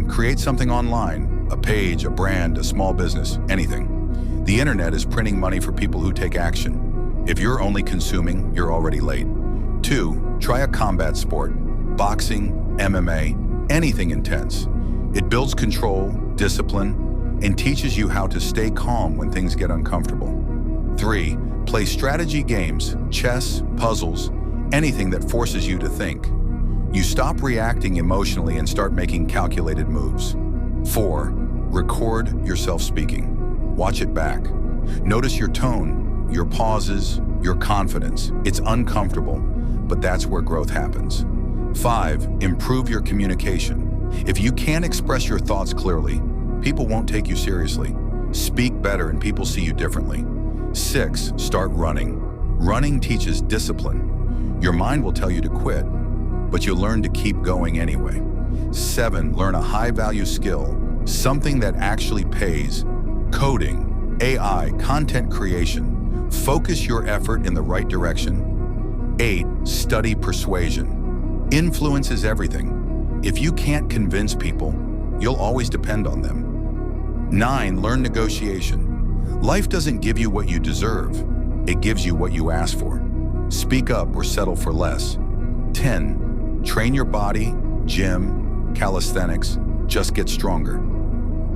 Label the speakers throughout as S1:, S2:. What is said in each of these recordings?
S1: 1. Create something online, a page, a brand, a small business, anything. The internet is printing money for people who take action. If you're only consuming, you're already late. 2. Try a combat sport, boxing, MMA, anything intense. It builds control, discipline, and teaches you how to stay calm when things get uncomfortable. 3. Play strategy games, chess, puzzles, anything that forces you to think. You stop reacting emotionally and start making calculated moves. 4. Record yourself speaking. Watch it back. Notice your tone, your pauses, your confidence. It's uncomfortable, but that's where growth happens. 5. Improve your communication. If you can't express your thoughts clearly, people won't take you seriously. Speak better and people see you differently. 6. Start running. Running teaches discipline. Your mind will tell you to quit, but you'll learn to keep going anyway. 7. Learn a high-value skill, something that actually pays. Coding, AI, content creation. Focus your effort in the right direction. 8. Study persuasion. Influence is everything. If you can't convince people, you'll always depend on them. 9. Learn negotiation. Life doesn't give you what you deserve. It gives you what you ask for. Speak up or settle for less. 10. Train your body, gym, calisthenics, just get stronger.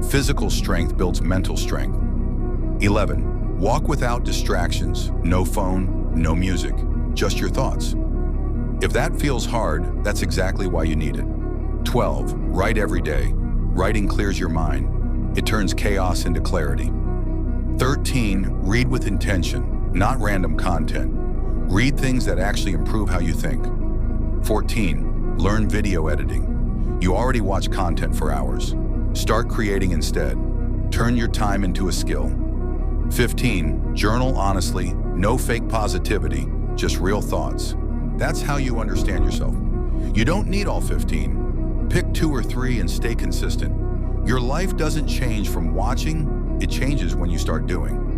S1: Physical strength builds mental strength. 11. Walk without distractions, no phone, no music, just your thoughts. If that feels hard, that's exactly why you need it. 12. Write every day. Writing clears your mind. It turns chaos into clarity. 13. Read with intention, not random content. Read things that actually improve how you think. 14. Learn video editing. You already watch content for hours. Start creating instead. Turn your time into a skill. 15. Journal honestly, no fake positivity, just real thoughts. That's how you understand yourself. You don't need all 15. Pick 2 or 3 and stay consistent. Your life doesn't change from watching, it changes when you start doing.